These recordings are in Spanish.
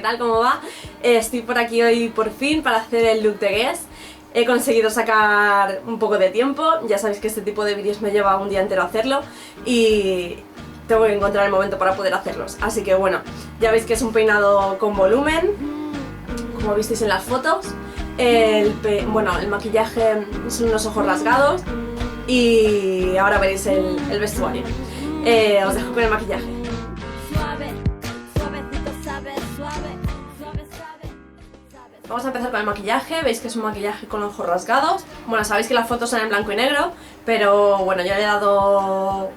tal? ¿Cómo va? Estoy por aquí hoy por fin para hacer el look de Guess. He conseguido sacar un poco de tiempo, ya sabéis que este tipo de vídeos me lleva un día entero hacerlo y tengo que encontrar el momento para poder hacerlos. Así que bueno, ya veis que es un peinado con volumen, como visteis en las fotos. El maquillaje son unos ojos rasgados y ahora veréis el vestuario. Os dejo con el maquillaje. Vamos a empezar con el maquillaje. Veis que es un maquillaje con ojos rasgados. Bueno, sabéis que las fotos son en blanco y negro, pero bueno, yo le he dado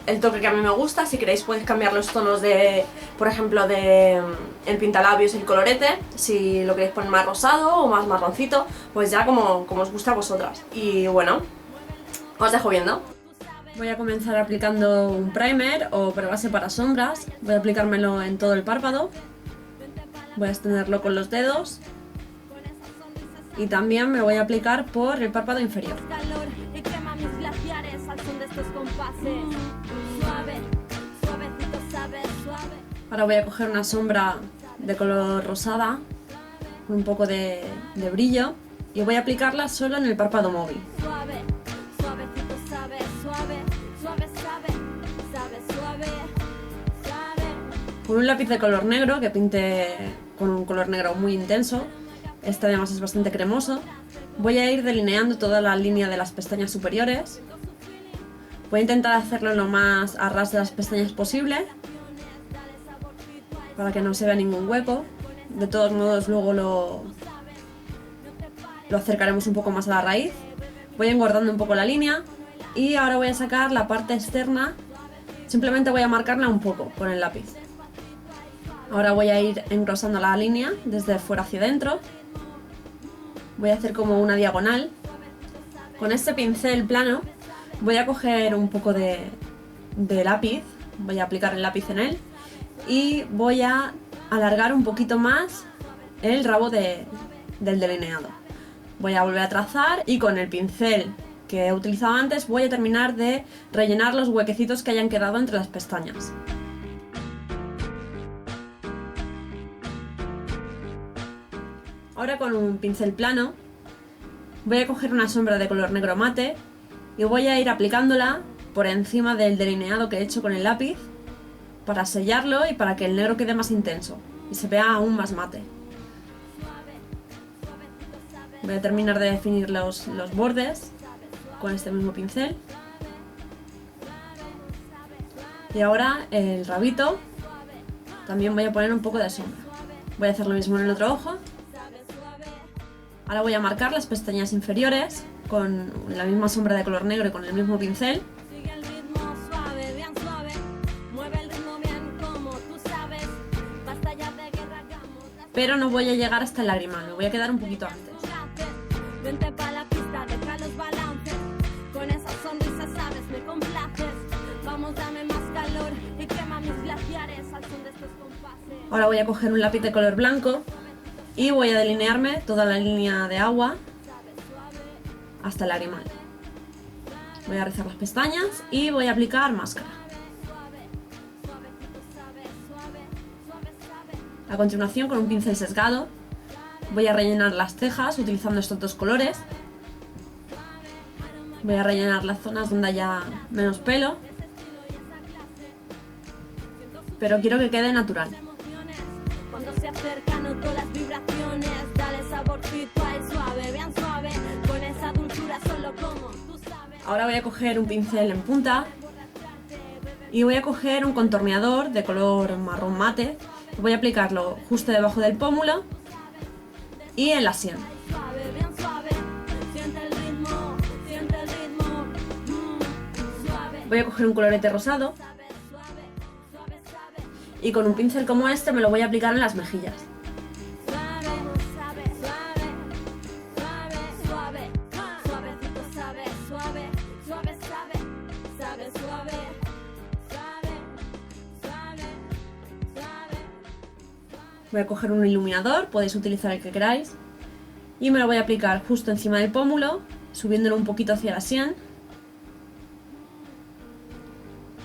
el toque que a mí me gusta. Si queréis podéis cambiar los tonos de, por ejemplo, de el pintalabios y el colorete. Si lo queréis poner más rosado o más marroncito, pues ya como os gusta a vosotras. Y bueno, os dejo viendo. Voy a comenzar aplicando un primer o base para sombras. Voy a aplicármelo en todo el párpado. Voy a extenderlo con los dedos y también me voy a aplicar por el párpado inferior. Ahora voy a coger una sombra de color rosada con un poco de brillo y voy a aplicarla solo en el párpado móvil. Con un lápiz de color negro que pinte con un color negro muy intenso, este además es bastante cremoso, voy a ir delineando toda la línea de las pestañas superiores. Voy a intentar hacerlo lo más a ras de las pestañas posible, para que no se vea ningún hueco. De todos modos luego lo acercaremos un poco más a la raíz. Voy engordando un poco la línea y ahora voy a sacar la parte externa, simplemente voy a marcarla un poco con el lápiz. Ahora voy a ir engrosando la línea desde fuera hacia adentro. Voy a hacer como una diagonal. Con este pincel plano voy a coger un poco de lápiz, voy a aplicar el lápiz en él y voy a alargar un poquito más el rabo del delineado. Voy a volver a trazar y con el pincel que he utilizado antes voy a terminar de rellenar los huequecitos que hayan quedado entre las pestañas. Ahora con un pincel plano voy a coger una sombra de color negro mate y voy a ir aplicándola por encima del delineado que he hecho con el lápiz para sellarlo y para que el negro quede más intenso y se vea aún más mate. Voy a terminar de definir los bordes con este mismo pincel. Y ahora el rabito también voy a poner un poco de sombra. Voy a hacer lo mismo en el otro ojo. Ahora voy a marcar las pestañas inferiores con la misma sombra de color negro y con el mismo pincel. Pero no voy a llegar hasta el lagrimal, me voy a quedar un poquito antes. Ahora voy a coger un lápiz de color blanco y voy a delinearme toda la línea de agua hasta el lagrimal. Voy a rizar las pestañas y voy a aplicar máscara. A continuación, con un pincel sesgado, voy a rellenar las cejas utilizando estos dos colores. Voy a rellenar las zonas donde haya menos pelo, pero quiero que quede natural. Ahora voy a coger un pincel en punta y voy a coger un contorneador de color marrón mate. Voy a aplicarlo justo debajo del pómulo y en la sien. Voy a coger un colorete rosado y con un pincel como este me lo voy a aplicar en las mejillas. Voy a coger un iluminador, podéis utilizar el que queráis, y me lo voy a aplicar justo encima del pómulo, subiéndolo un poquito hacia la sien,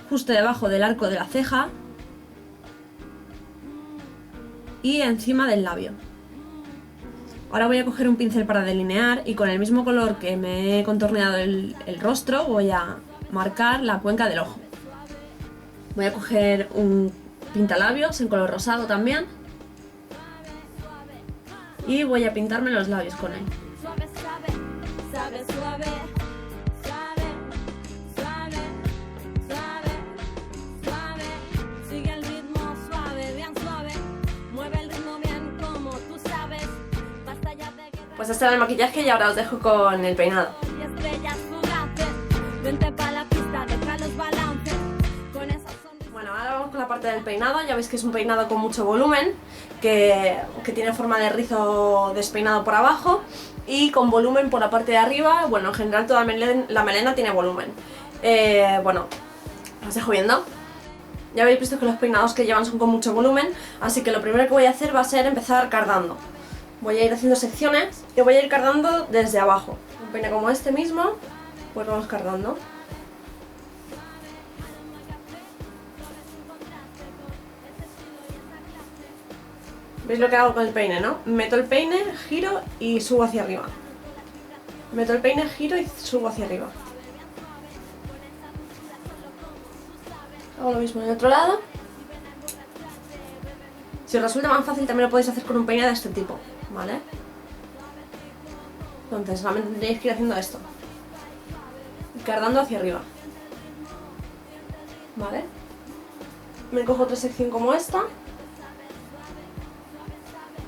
justo debajo del arco de la ceja y encima del labio. Ahora voy a coger un pincel para delinear y con el mismo color que me he contorneado el rostro voy a marcar la cuenca del ojo. Voy a coger un pintalabios en color rosado también y voy a pintarme los labios con él. Suave, suave, suave, suave, suave, suave, suave, sigue el ritmo suave, bien suave, mueve el ritmo bien como tú sabes, basta ya de que... Pues este era el maquillaje y ahora os dejo con el peinado. Y estrellas fugaces, vente pa' la pista, deja los balances, con esa sonrisa... Bueno, ahora vamos con la parte del peinado. Ya veis que es un peinado con mucho volumen, que tiene forma de rizo despeinado por abajo y con volumen por la parte de arriba. Bueno, en general toda la melena tiene volumen. Bueno, os dejo viendo. Ya habéis visto que los peinados que llevan son con mucho volumen, así que lo primero que voy a hacer va a ser empezar cardando. Voy a ir haciendo secciones y voy a ir cardando desde abajo. Un peine como este mismo, pues vamos cardando. ¿Veis lo que hago con el peine, no? Meto el peine, giro y subo hacia arriba. Meto el peine, giro y subo hacia arriba. Hago lo mismo en el otro lado. Si os resulta más fácil también lo podéis hacer con un peine de este tipo, ¿vale? Entonces solamente tendréis que ir haciendo esto. Y cardando hacia arriba. ¿Vale? Me cojo otra sección como esta.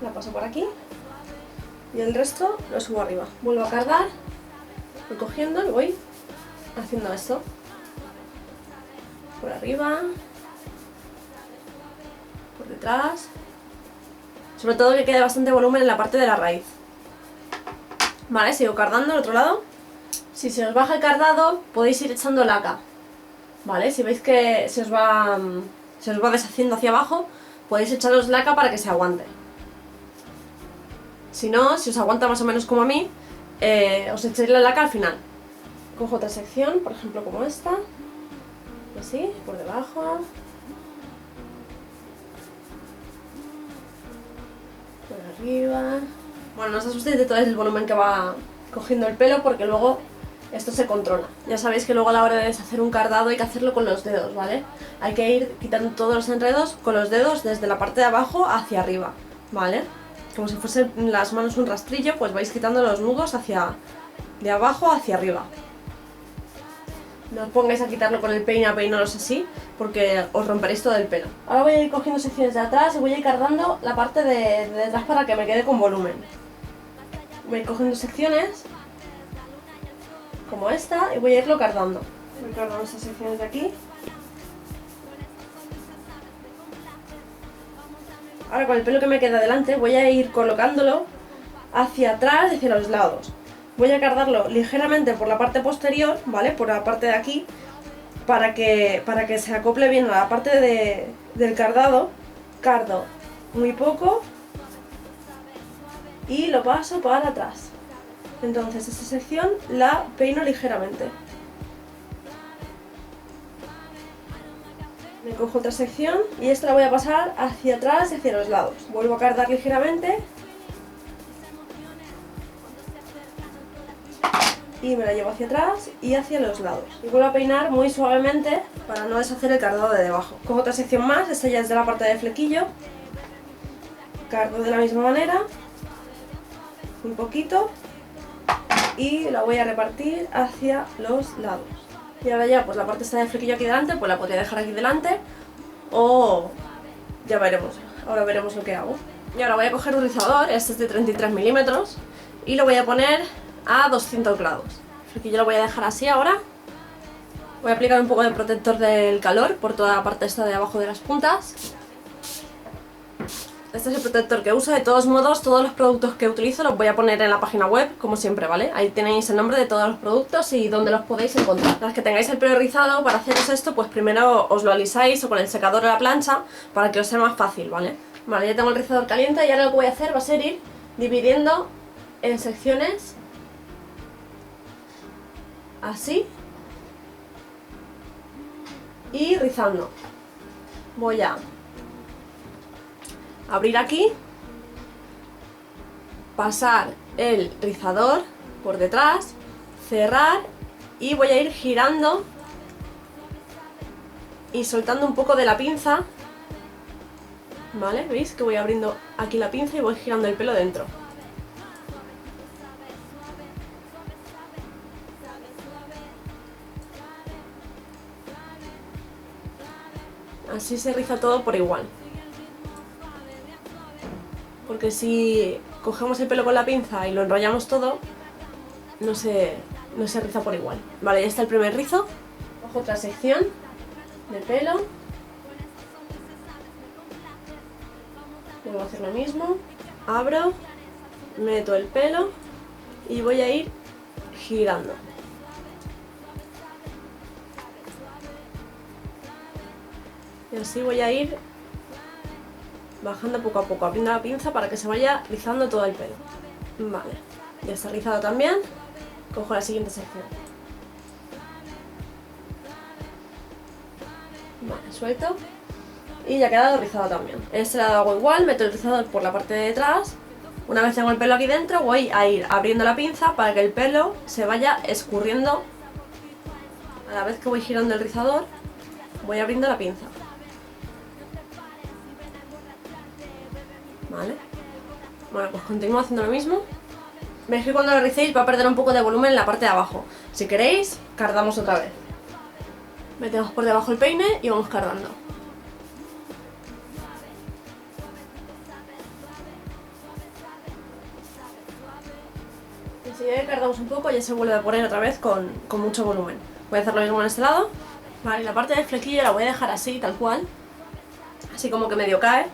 La paso por aquí y el resto lo subo arriba. Vuelvo a cardar, voy cogiendo y voy haciendo esto. Por arriba, por detrás. Sobre todo que quede bastante volumen en la parte de la raíz. Vale, sigo cardando al otro lado. Si se os baja el cardado podéis ir echando laca. Vale, si veis que se os va deshaciendo hacia abajo, podéis echaros laca para que se aguante. Si no, si os aguanta más o menos como a mí, os echéis la laca al final. Cojo otra sección, por ejemplo como esta. Así, por debajo. Por arriba. Bueno, no os asustéis de todo el volumen que va cogiendo el pelo porque luego esto se controla. Ya sabéis que luego a la hora de deshacer un cardado hay que hacerlo con los dedos, ¿vale? Hay que ir quitando todos los enredos con los dedos desde la parte de abajo hacia arriba, ¿vale? Como si fuesen las manos un rastrillo, pues vais quitando los nudos de abajo hacia arriba. No os pongáis a quitarlo con el peine, a peinaros así, porque os romperéis todo el pelo. Ahora voy a ir cogiendo secciones de atrás y voy a ir cardando la parte de detrás para que me quede con volumen. Voy a ir cogiendo secciones, como esta, y voy a irlo cardando. Voy cardando estas secciones de aquí. Ahora con el pelo que me queda delante voy a ir colocándolo hacia atrás y hacia los lados. Voy a cardarlo ligeramente por la parte posterior, ¿vale? Por la parte de aquí, para que se acople bien a la parte del cardado. Cardo muy poco y lo paso para atrás. Entonces esta sección la peino ligeramente. Me cojo otra sección y esta la voy a pasar hacia atrás y hacia los lados. Vuelvo a cardar ligeramente y me la llevo hacia atrás y hacia los lados. Y vuelvo a peinar muy suavemente para no deshacer el cardado de debajo. Cojo otra sección más, esta ya es de la parte de flequillo. Cardo de la misma manera, un poquito, y la voy a repartir hacia los lados. Y ahora ya, pues la parte esta de flequillo aquí delante, pues la podría dejar aquí delante o ya veremos, ahora veremos lo que hago. Y ahora voy a coger un rizador, este es de 33 milímetros, y lo voy a poner a 200 grados. El flequillo lo voy a dejar así ahora. Voy a aplicar un poco de protector del calor por toda la parte esta de abajo de las puntas. Este es el protector que uso. De todos modos, todos los productos que utilizo los voy a poner en la página web, como siempre, ¿vale? Ahí tenéis el nombre de todos los productos y dónde los podéis encontrar. Las que tengáis el pelo rizado, para haceros esto, pues primero os lo alisáis o con el secador o la plancha para que os sea más fácil, ¿vale? Vale, ya tengo el rizador caliente y ahora lo que voy a hacer va a ser ir dividiendo en secciones así y rizando. Voy a abrir aquí, pasar el rizador por detrás, cerrar y voy a ir girando y soltando un poco de la pinza, ¿vale? ¿Veis que voy abriendo aquí la pinza y voy girando el pelo dentro? Así se riza todo por igual. Porque si cogemos el pelo con la pinza y lo enrollamos todo, no se riza por igual. Vale, ya está el primer rizo. Cojo otra sección de pelo. Vuelvo a hacer lo mismo. Abro, meto el pelo y voy a ir girando. Y así voy a ir bajando poco a poco, abriendo la pinza para que se vaya rizando todo el pelo. Vale, ya está rizado también. Cojo la siguiente sección. Vale, suelto. Y ya ha quedado rizado también. Este lado hago igual, meto el rizador por la parte de detrás. Una vez tengo el pelo aquí dentro, voy a ir abriendo la pinza para que el pelo se vaya escurriendo. A la vez que voy girando el rizador, voy abriendo la pinza. Vale. Bueno, pues continúo haciendo lo mismo. Veis que cuando lo ricéis va a perder un poco de volumen en la parte de abajo. Si queréis, cardamos otra vez. Metemos por debajo el peine y vamos cardando. Y si ya cardamos un poco, ya se vuelve a poner otra vez con mucho volumen. Voy a hacer lo mismo en este lado. Vale, la parte del flequillo la voy a dejar así, tal cual. Así como que medio cae.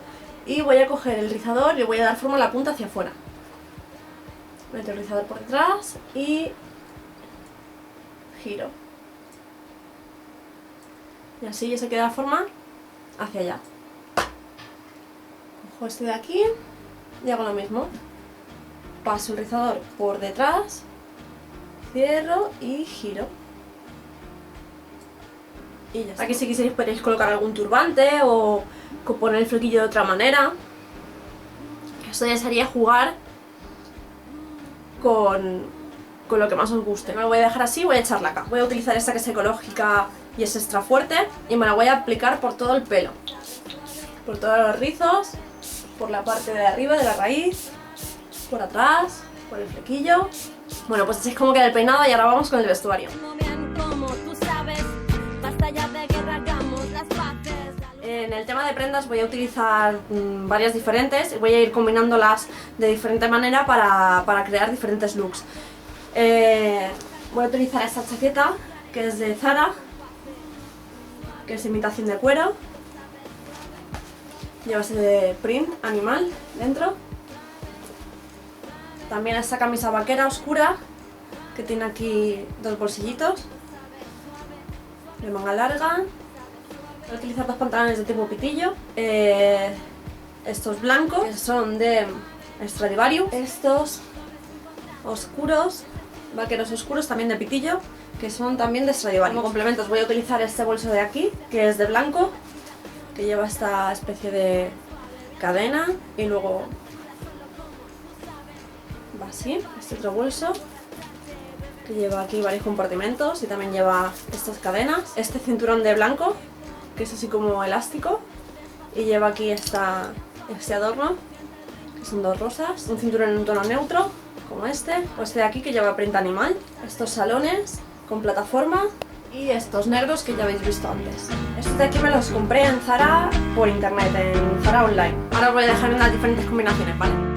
Y voy a coger el rizador y le voy a dar forma a la punta hacia afuera. Meto el rizador por detrás y giro. Y así ya se queda la forma hacia allá. Cojo este de aquí y hago lo mismo. Paso el rizador por detrás, cierro y giro. Y ya está. Aquí si queréis podéis colocar algún turbante o poner el flequillo de otra manera. Esto ya sería jugar con lo que más os guste. Me lo voy a dejar así, voy a echarla acá. Voy a utilizar esta que es ecológica y es extra fuerte y me la voy a aplicar por todo el pelo. Por todos los rizos, por la parte de arriba de la raíz, por atrás, por el flequillo. Bueno, pues así es como queda el peinado y ahora vamos con el vestuario. En el tema de prendas voy a utilizar varias diferentes y voy a ir combinándolas de diferente manera para crear diferentes looks. Voy a utilizar esta chaqueta que es de Zara, que es imitación de cuero. Lleva ese de print animal dentro. También esta camisa vaquera oscura que tiene aquí dos bolsillitos de manga larga. Voy a utilizar dos pantalones de tipo pitillo. Estos blancos que son de Stradivarius. Estos oscuros, vaqueros oscuros también de pitillo, que son también de Stradivarius. Como complementos voy a utilizar este bolso de aquí, que es de blanco, que lleva esta especie de cadena y luego va así. Este otro bolso que lleva aquí varios compartimentos y también lleva estas cadenas. Este cinturón de blanco, que es así como elástico y lleva aquí este adorno, que son dos rosas. Un cinturón en un tono neutro, como este, o este de aquí que lleva print animal. Estos salones con plataforma y estos negros que ya habéis visto antes. Estos de aquí me los compré en Zara por internet, en Zara online. Ahora os voy a dejar unas diferentes combinaciones, ¿vale?